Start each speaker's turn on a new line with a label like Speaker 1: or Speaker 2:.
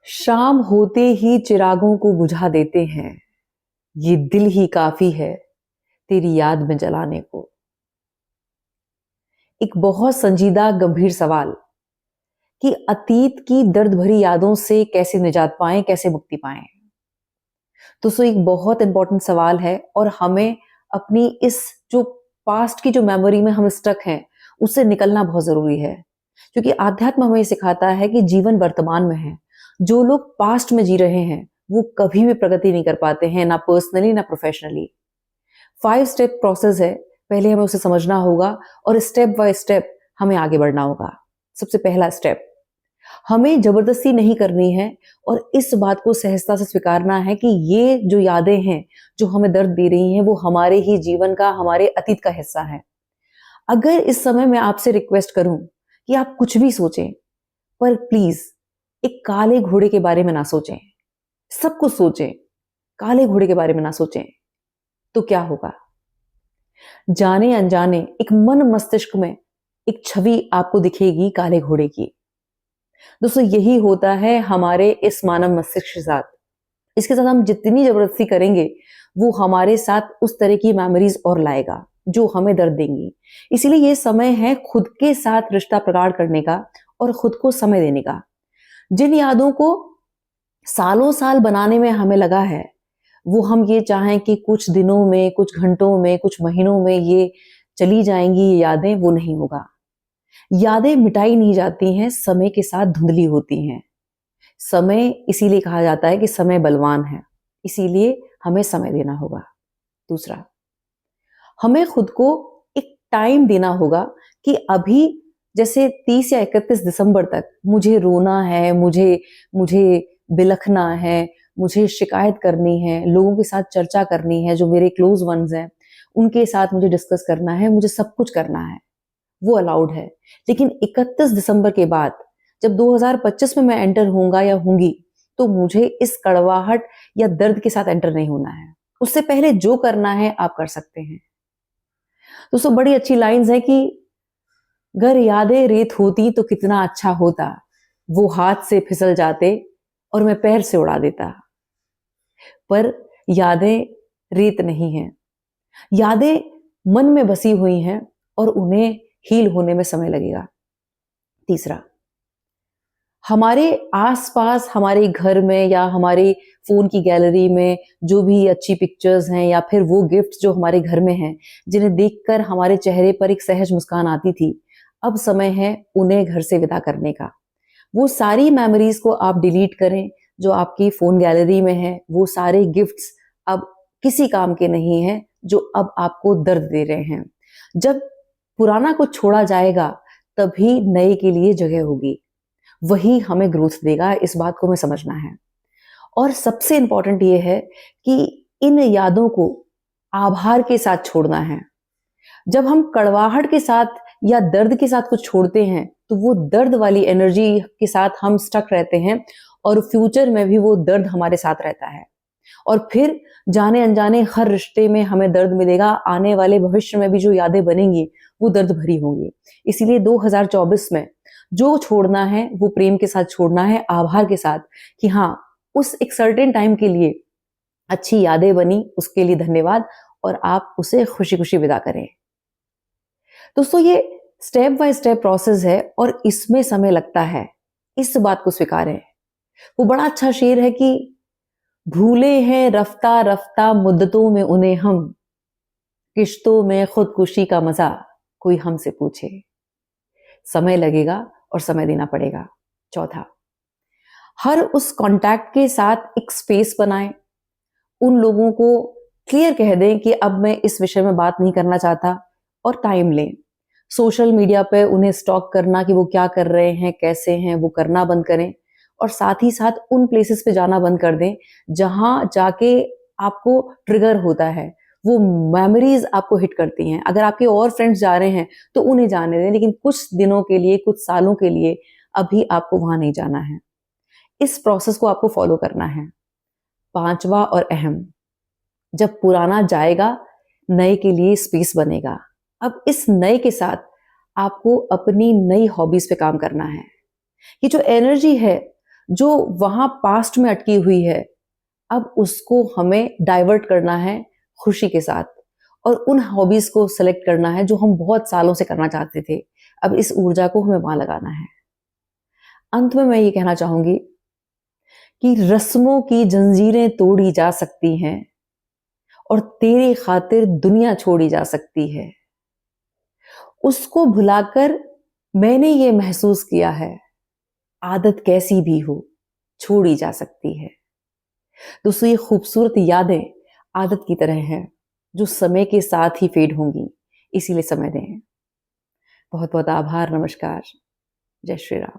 Speaker 1: शाम होते ही चिरागों को बुझा देते हैं। ये दिल ही काफी है तेरी याद में जलाने को। एक बहुत संजीदा गंभीर सवाल कि अतीत की दर्द भरी यादों से कैसे निजात पाएं, कैसे मुक्ति पाएं। तो एक बहुत इंपॉर्टेंट सवाल है और हमें अपनी इस जो पास्ट की जो मेमोरी में हम स्टक हैं उससे निकलना बहुत जरूरी है, क्योंकि आध्यात्म हमें सिखाता है कि जीवन वर्तमान में है। जो लोग पास्ट में जी रहे हैं वो कभी भी प्रगति नहीं कर पाते हैं, ना पर्सनली ना प्रोफेशनली। 5 स्टेप प्रोसेस है, पहले हमें उसे समझना होगा और स्टेप बाय स्टेप हमें आगे बढ़ना होगा। सबसे पहला स्टेप, हमें जबरदस्ती नहीं करनी है और इस बात को सहजता से स्वीकारना है कि ये जो यादें हैं जो हमें दर्द दे रही हैं वो हमारे ही जीवन का, हमारे अतीत का हिस्सा है। अगर इस समय मैं आपसे रिक्वेस्ट करूं कि आप कुछ भी सोचें, पर प्लीज एक काले घोड़े के बारे में ना सोचें। सब कुछ सोचें, काले घोड़े के बारे में ना सोचें, तो क्या होगा? जाने अनजाने एक मन मस्तिष्क में एक छवि आपको दिखेगी काले घोड़े की। दोस्तों, यही होता है हमारे इस मानव मस्तिष्क के साथ। इसके साथ हम जितनी जबरदस्ती करेंगे वो हमारे साथ उस तरह की मेमोरीज और लाएगा जो हमें दर्द देंगी। इसीलिए ये समय है खुद के साथ रिश्ता प्रगाढ़ करने का और खुद को समय देने का। जिन यादों को सालों साल बनाने में हमें लगा है, वो हम ये चाहें कि कुछ दिनों में, कुछ घंटों में, कुछ महीनों में ये चली जाएंगी ये यादें, वो नहीं होगा। यादें मिटाई नहीं जाती हैं, समय के साथ धुंधली होती हैं। समय इसीलिए कहा जाता है कि समय बलवान है, इसीलिए हमें समय देना होगा। दूसरा, हमें खुद को एक टाइम देना होगा कि अभी जैसे 30 या 31 दिसंबर तक मुझे रोना है, मुझे मुझे बिलखना है, मुझे शिकायत करनी है, लोगों के साथ चर्चा करनी है, जो मेरे क्लोज वंस हैं उनके साथ मुझे डिस्कस करना है, मुझे सब कुछ करना है, वो अलाउड है। लेकिन 31 दिसंबर के बाद जब 2025 में मैं एंटर होऊंगा या होंगी, तो मुझे इस कड़वाहट या दर्द के साथ एंटर नहीं होना है। उससे पहले जो करना है आप कर सकते हैं। दोस्तों, बड़ी अच्छी लाइंस है कि अगर यादें रेत होती तो कितना अच्छा होता, वो हाथ से फिसल जाते और मैं पैर से उड़ा देता। पर यादें रेत नहीं हैं, यादें मन में बसी हुई हैं और उन्हें हील होने में समय लगेगा। तीसरा, हमारे आसपास, हमारे घर में या हमारे फोन की गैलरी में जो भी अच्छी पिक्चर्स हैं या फिर वो गिफ्ट्स जो हमारे घर में हैं जिन्हें देखकर हमारे चेहरे पर एक सहज मुस्कान आती थी, अब समय है उन्हें घर से विदा करने का। वो सारी मेमोरीज को आप डिलीट करें जो आपकी फोन गैलरी में है। वो सारे गिफ्ट्स अब किसी काम के नहीं हैं जो अब आपको दर्द दे रहे हैं। जब पुराना कुछ छोड़ा जाएगा तभी नए के लिए जगह होगी, वही हमें ग्रोथ देगा। इस बात को हमें समझना है। और सबसे इंपॉर्टेंट ये है कि इन यादों को आभार के साथ छोड़ना है। जब हम कड़वाहट के साथ या दर्द के साथ कुछ छोड़ते हैं तो वो दर्द वाली एनर्जी के साथ हम स्टक रहते हैं और फ्यूचर में भी वो दर्द हमारे साथ रहता है और फिर जाने अनजाने हर रिश्ते में हमें दर्द मिलेगा। आने वाले भविष्य में भी जो यादें बनेंगी वो दर्द भरी होंगी। इसीलिए 2024 में जो छोड़ना है वो प्रेम के साथ छोड़ना है, आभार के साथ कि हाँ, उस एक सर्टेन टाइम के लिए अच्छी यादें बनी, उसके लिए धन्यवाद, और आप उसे खुशी खुशी विदा करें। दोस्तों, ये स्टेप बाय स्टेप प्रोसेस है और इसमें समय लगता है, इस बात को स्वीकारें। वो बड़ा अच्छा शेर है कि भूले हैं रफ्ता रफ्ता मुद्दतों में उन्हें हम, किश्तों में खुदकुशी का मजा कोई हमसे पूछे। समय लगेगा और समय देना पड़ेगा। चौथा, हर उस कांटेक्ट के साथ एक स्पेस बनाएं। उन लोगों को क्लियर कह दें कि अब मैं इस विषय में बात नहीं करना चाहता और टाइम लें। सोशल मीडिया पे उन्हें स्टॉक करना कि वो क्या कर रहे हैं, कैसे हैं, वो करना बंद करें और साथ ही साथ उन प्लेसेस पे जाना बंद कर दें जहां जाके आपको ट्रिगर होता है, वो मेमोरीज आपको हिट करती हैं। अगर आपके और फ्रेंड्स जा रहे हैं तो उन्हें जाने दें, लेकिन कुछ दिनों के लिए, कुछ सालों के लिए अभी आपको वहां नहीं जाना है। इस प्रोसेस को आपको फॉलो करना है। पांचवा और अहम, जब पुराना जाएगा नए के लिए स्पेस बनेगा। अब इस नए के साथ आपको अपनी नई हॉबीज पे काम करना है। ये जो एनर्जी है जो वहां पास्ट में अटकी हुई है, अब उसको हमें डाइवर्ट करना है खुशी के साथ, और उन हॉबीज को सेलेक्ट करना है जो हम बहुत सालों से करना चाहते थे। अब इस ऊर्जा को हमें वहां लगाना है। अंत में मैं ये कहना चाहूंगी कि रस्मों की जंजीरें तोड़ी जा सकती हैं और तेरी खातिर दुनिया छोड़ी जा सकती है। उसको भुलाकर मैंने ये महसूस किया है, आदत कैसी भी हो छोड़ी जा सकती है। दोस्तों, ये खूबसूरत यादें आदत की तरह हैं जो समय के साथ ही फेड होंगी, इसीलिए समय दें। बहुत बहुत आभार। नमस्कार। जय श्री राम।